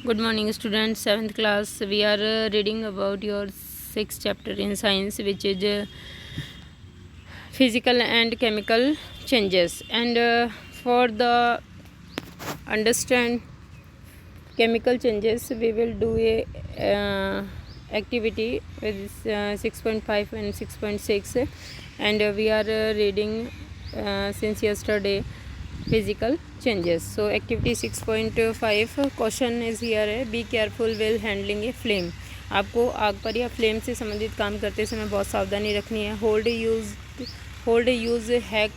Good morning, students. 7th class. We are reading about your 6th chapter in science, which is physical and chemical changes. And for the understand chemical changes, we will do a activity with 6.5 and 6.6, and we are reading since yesterday physical changes. So activity 6.5 question is here, be careful while handling a flame. आपको आग पर या flame से संबंधित काम करते समय बहुत सावधानी रखनी है. Hold use hack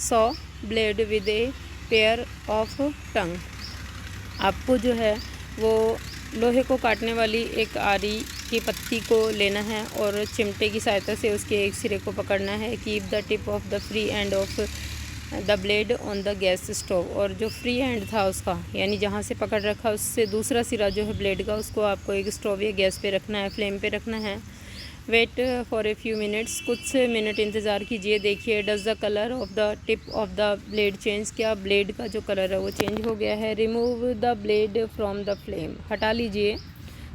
saw blade with a pair of tongue. आपको जो है वो लोहे को काटने वाली एक आरी की पत्ती को लेना है और चिमटे की सहायता से उसके एक सिरे को पकड़ना है. Keep the tip of the free end of the blade on the gas stove. और जो फ्री एंड था उसका, यानी जहाँ से पकड़ रखा उससे दूसरा सिरा जो है ब्लेड का, उसको आपको एक स्टोव या गैस पे रखना है, फ्लेम पे रखना है. Wait for a few minutes. कुछ मिनट इंतज़ार कीजिए. देखिए, does the colour of the tip of the blade change. क्या ब्लेड का जो कलर है वो चेंज हो गया है. Remove the blade from the flame. हटा लीजिए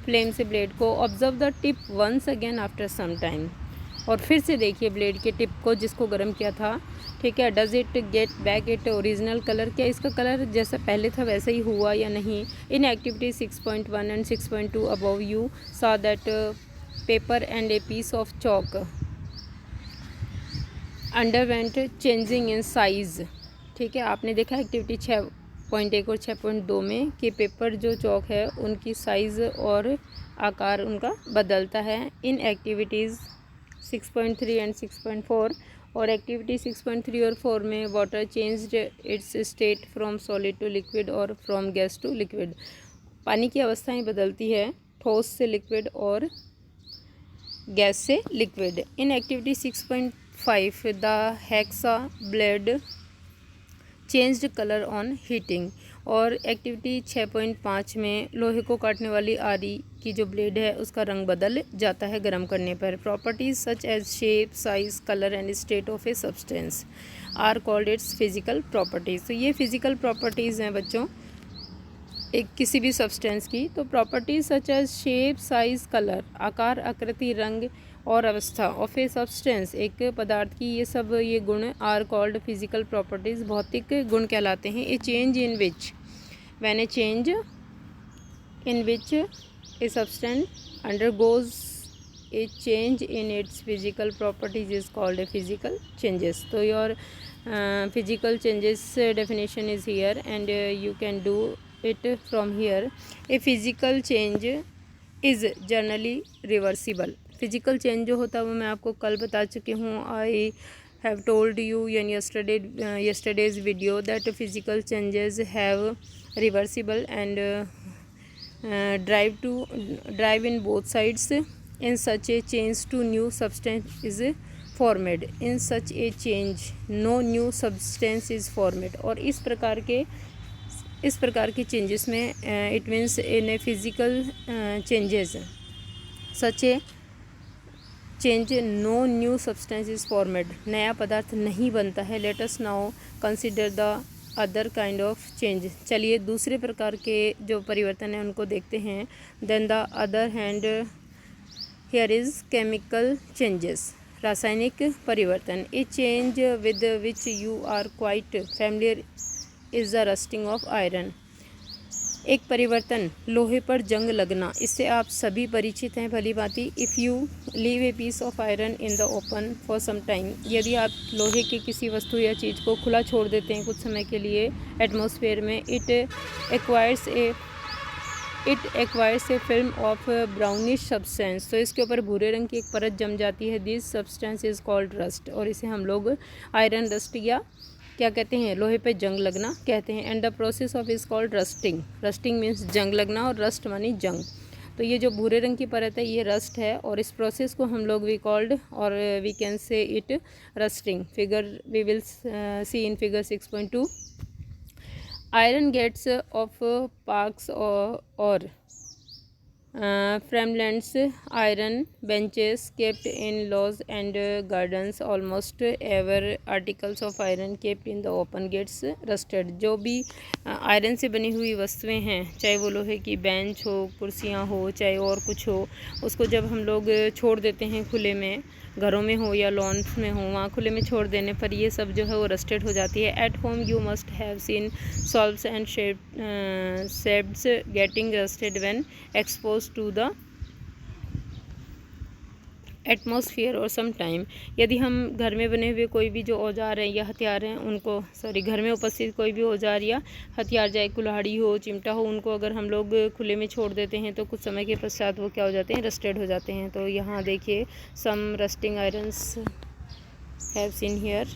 फ्लेम से ब्लेड को. Observe the tip once again after some time. और फिर से देखिए ब्लेड के टिप को जिसको गर्म किया था. ठीक है. Does it get back it original colour. क्या इसका कलर जैसा पहले था वैसा ही हुआ या नहीं. In activity 6.1 and 6.2 above you saw that paper and a piece of chalk underwent changing in size. ठीक है. आपने देखा एक्टिविटी 6.1 और 6.2 में कि पेपर जो चॉक है उनकी साइज़ और आकार उनका बदलता है. इन एक्टिविटीज़ 6.3 एंड 6.4 और एक्टिविटी 6.3 और 4 में water changed its state from solid to liquid और फ्रॉम गैस टू लिक्विड. पानी की अवस्थाएं बदलती है ठोस से लिक्विड और गैस से liquid. In activity 6.5 the hexa blade changed colour on heating. और एक्टिविटी 6.5 में लोहे को काटने वाली आरी की जो ब्लेड है उसका रंग बदल जाता है गर्म करने पर. Properties such as shape, size, colour and state of a substance are called its physical properties. तो ये फिजिकल प्रॉपर्टीज़ हैं बच्चों एक किसी भी सब्सटेंस की. तो properties such as shape, size, colour, आकार, आकृति, रंग और अवस्था ऑफ ए सब्सटेंस एक पदार्थ की, ये गुण आर कॉल्ड फिजिकल प्रॉपर्टीज़ भौतिक गुण कहलाते हैं. A change in which when a change in which a substance undergoes a change in its physical properties is called a physical changes. तो your physical changes definition is here and you can do it from here. A physical change is generally reversible. Physical change जो होता है वो मैं आपको कल बता चुकी हूँ. I have told you in yesterday's video that physical changes have reversible and drive in both sides. In such a change to new substance is formed. In such a change no new substance is formed. और इस प्रकार के changes में it means in a physical changes such a change no new substance is formed. नया पदार्थ नहीं बनता है. Let us now consider the other kind of change. चलिए दूसरे प्रकार के जो परिवर्तन हैं उनको देखते हैं. Then the other hand here is chemical changes. रासायनिक परिवर्तन. A change with which you are quite familiar is the rusting of iron. एक परिवर्तन लोहे पर जंग लगना, इससे आप सभी परिचित हैं भली भांति. If you leave a piece of iron in the open for some time. यदि आप लोहे की किसी वस्तु या चीज़ को खुला छोड़ देते हैं कुछ समय के लिए एटमॉस्फेयर में, it acquires A film of brownish substance. तो इसके ऊपर भूरे रंग की एक परत जम जाती है. This substance is called rust. और इसे हम लोग आयरन रस्ट या क्या कहते हैं, लोहे पे जंग लगना कहते हैं. And the process of is called rusting. Rusting means जंग लगना और रस्ट मानी जंग. तो ये जो भूरे रंग की परत है ये रस्ट है और इस प्रोसेस को हम लोग वी कॉल्ड और we can say it rusting. Figure we will see in figure 6.2. Iron gets off parks और Farmlands, iron benches kept in lawns and gardens, almost ever articles of iron kept in the open gets rusted. जो भी iron से बनी हुई वस्तुएं हैं, चाहे वो लोहे की बेंच हो, कुर्सियां हो, चाहे और कुछ हो, उसको जब हम लोग छोड़ देते हैं खुले में, घरों में हो या लॉन्स में हो, वहाँ खुले में छोड़ देने पर ये सब जो है वो रस्टेड हो जाती है. At home you must have seen solves and shapes getting rusted when expose to the atmosphere और सम टाइम. यदि हम घर में बने हुए कोई भी जो औजार हैं या हथियार हैं उनको, घर में उपस्थित कोई भी औजार या हथियार, चाहे कुल्हाड़ी हो, चिमटा हो, उनको अगर हम लोग खुले में छोड़ देते हैं तो कुछ समय के पश्चात वो क्या हो जाते हैं, रस्टेड हो जाते हैं. तो यहाँ देखिए some rusting irons have seen here.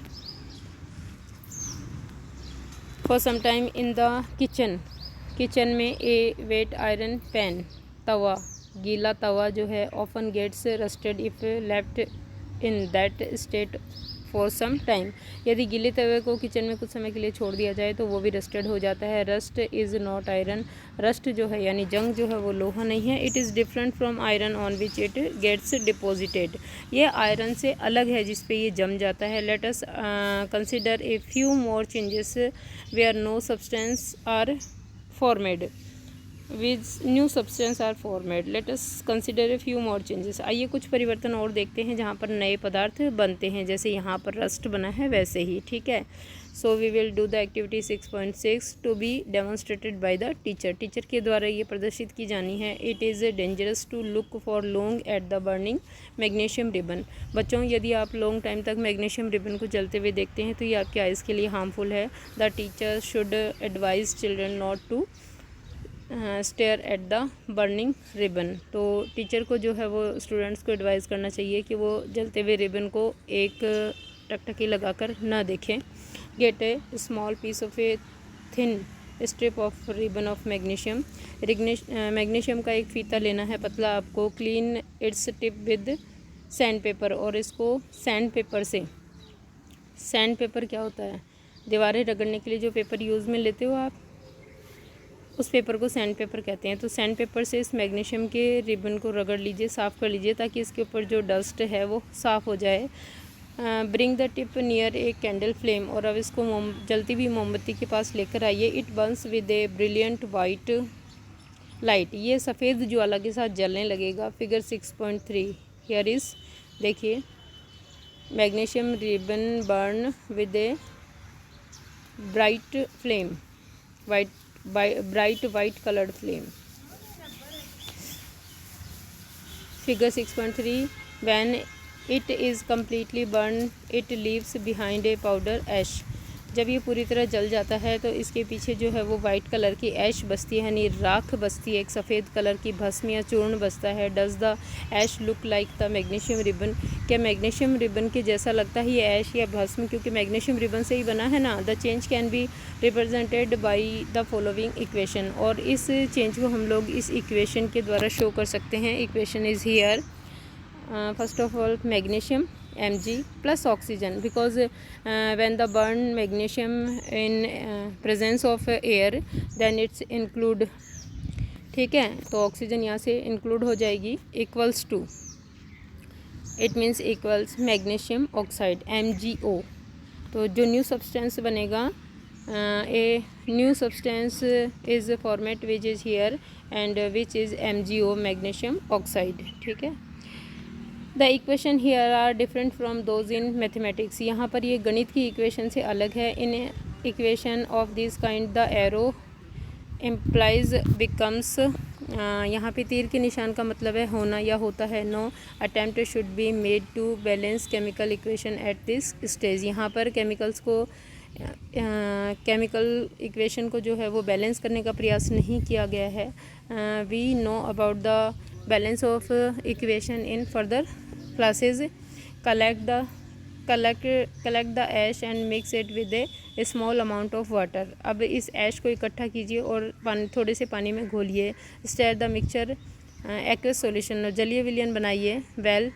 For some time in the kitchen में ए वेट आयरन पैन, तवा, गीला तवा जो है often gets rusted if left in that state for some time. यदि गीले तवे को किचन में कुछ समय के लिए छोड़ दिया जाए तो वो भी रस्टेड हो जाता है. Rust is not iron. Rust जो है यानी जंग जो है वो लोहा नहीं है. It is different from iron on which it gets deposited. ये आयरन से अलग है जिस पे ये जम जाता है. Let us consider a few more changes where no substance are formed with new substance are formed. Let us consider a few more changes. आइए कुछ परिवर्तन और देखते हैं जहाँ पर नए पदार्थ बनते हैं, जैसे यहाँ पर रस्ट बना है वैसे ही. ठीक है. So we will do the activity 6.6 to be demonstrated by the teacher. Teacher के द्वारा ये प्रदर्शित की जानी है. It is dangerous to look for long at the burning magnesium ribbon. बच्चों, यदि आप लॉन्ग टाइम तक मैग्नीशियम रिबन को जलते हुए देखते हैं तो ये आपके आइज़ के लिए हार्मफुल है. The teacher should advise children not to stare at the burning ribbon. तो टीचर को जो है वो स्टूडेंट्स को एडवाइस करना चाहिए कि वो जलते हुए रिबन को एक टकटकी लगाकर ना देखें. Get a small piece of a thin strip of ribbon of magnesium. Magnesium का एक फीता लेना है पतला आपको. Clean its tip with sand paper. और इसको सैंड पेपर से, सैंड पेपर क्या होता है, दीवारें रगड़ने के लिए जो पेपर यूज़ में लेते हो आप, उस पेपर को सैंड पेपर कहते हैं. तो सैंड पेपर से इस मैग्नीशियम के रिबन को रगड़ लीजिए, साफ़ कर लीजिए ताकि इसके ऊपर जो डस्ट है वो साफ़ हो जाए. Bring the tip near a candle flame. और अब इसको जलती हुई मोमबत्ती के पास लेकर आइए. It Burns with a brilliant white light. ये सफ़ेद ज्वाला के साथ जलने लगेगा. फिगर 6.3 हियर इज़, देखिए, magnesium ribbon burn with a bright flame, bright white colored flame. Figure 6.3, when it is completely burned it leaves behind a powder ash. जब ये पूरी तरह जल जाता है तो इसके पीछे जो है वो वाइट कलर की ऐश बसती है, यानी राख बसती है, एक सफ़ेद कलर की भस्म या चूर्ण बसता है. Does the ash look like the magnesium ribbon. क्या मैग्नीशियम रिबन के जैसा लगता है ये ऐश या भस्म, क्योंकि मैग्नीशियम रिबन से ही बना है ना. The change can be represented by the following equation. और इस चेंज को हम लोग इस इक्वेशन के द्वारा शो कर सकते हैं. Equation is here. First of all, magnesium Mg plus oxygen, because when the burn magnesium in presence of air then it's include. ठीक है, तो ऑक्सीजन यहाँ से इंक्लूड हो जाएगी. Equals to, it means equals magnesium oxide MgO. तो जो new substance बनेगा, a new substance is format which is here and which is MgO, magnesium oxide. ठीक है. The equation here are different from those in mathematics. यहाँ पर ये गणित की इक्वेशन से अलग है. In equation of this kind the arrow implies becomes. यहाँ पे तीर के निशान का मतलब है होना या होता है. No attempt should be made to balance chemical equation at this stage. यहाँ पर केमिकल्स को, केमिकल इक्वेशन को जो है वो बैलेंस करने का प्रयास नहीं किया गया है. We know about the balance of equation in further classes. collect the ash and mix it with a small amount of water. अब इस ऐश को इकट्ठा कीजिए और थोड़े से पानी में घोलिए. stir the mixture aqueous solution. जलीय विलयन बनाइए. वेल,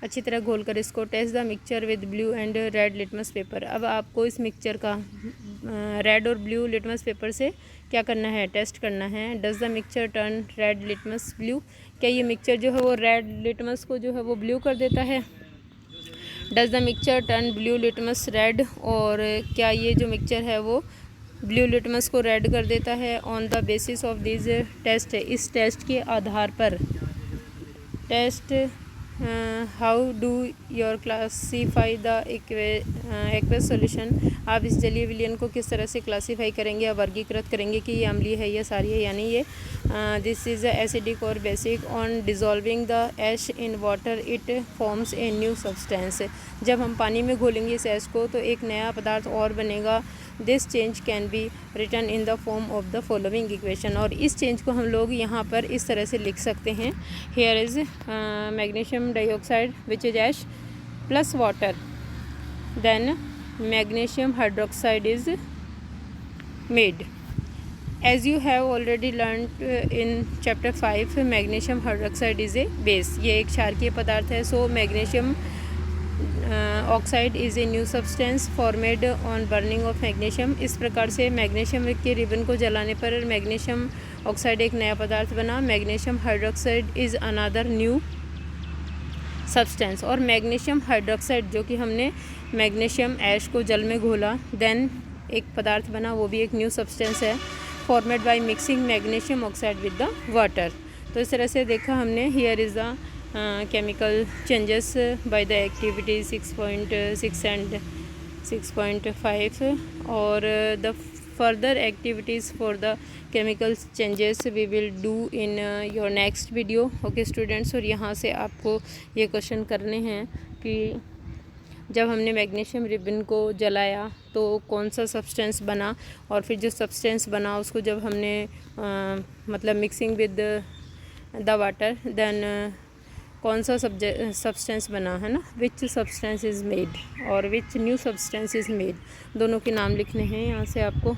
अच्छी तरह घोलकर इसको. Test the mixture with blue and red litmus paper. अब आपको इस मिक्सचर का रेड और ब्लू लिटमस पेपर से क्या करना है, टेस्ट करना है। Does the mixture turn red litmus blue, क्या ये मिक्सचर जो है वो रेड लिटमस को जो है वो ब्लू कर देता है। Does the mixture turn blue litmus red, और क्या ये जो मिक्सचर है वो ब्लू लिटमस को रेड कर देता है। On the basis of this test, इस टेस्ट के आधार पर, test how do your classify the aqueous solution, आप इस जलीय विलयन को किस तरह से क्लासीफाई करेंगे या वर्गीकृत करेंगे कि ये अम्लीय है या क्षारीय है, यानी ये दिस इज़ एसिडिक और basic. On dissolving the ash in water it forms a new substance, जब हम पानी में घोलेंगे इस ऐश को तो एक नया पदार्थ और बनेगा। This change can be written in the form of the following equation, और इस चेंज को हम लोग यहाँ पर इस तरह से लिख सकते हैं। Here is magnesium dioxide which is ash plus water, then magnesium hydroxide is made. As you have already learned in chapter 5, magnesium hydroxide is a base, ये एक क्षारकीय पदार्थ है। So magnesium oxide is a new substance formed on burning of magnesium, इस प्रकार से magnesium के ribbon को जलाने पर मैग्नीशियम ऑक्साइड एक नया पदार्थ बना। Magnesium hydroxide is another new substance, और मैग्नीशियम हाइड्रोक्साइड जो कि हमने मैग्नीशियम ऐश को जल में घोला, देन एक पदार्थ बना, वो भी एक न्यू सब्सटेंस है। Formed by mixing magnesium oxide with the water. तो इस तरह से देखा हमने। Here is the chemical changes by the activity 6.6 and 6.5, or the further activities for the chemical changes we will do in your next video. Okay students, और यहाँ से आपको ये क्वेश्चन करने हैं कि जब हमने मैग्नीशियम रिबन को जलाया तो कौन सा सब्सटेंस बना, और फिर जो सब्सटेंस बना उसको जब हमने मतलब mixing with the water, then कौन सा सब्सटेंस बना है ना, विच सब्सटेंस इज़ मेड और which new substance is made, दोनों के नाम लिखने हैं यहाँ से आपको।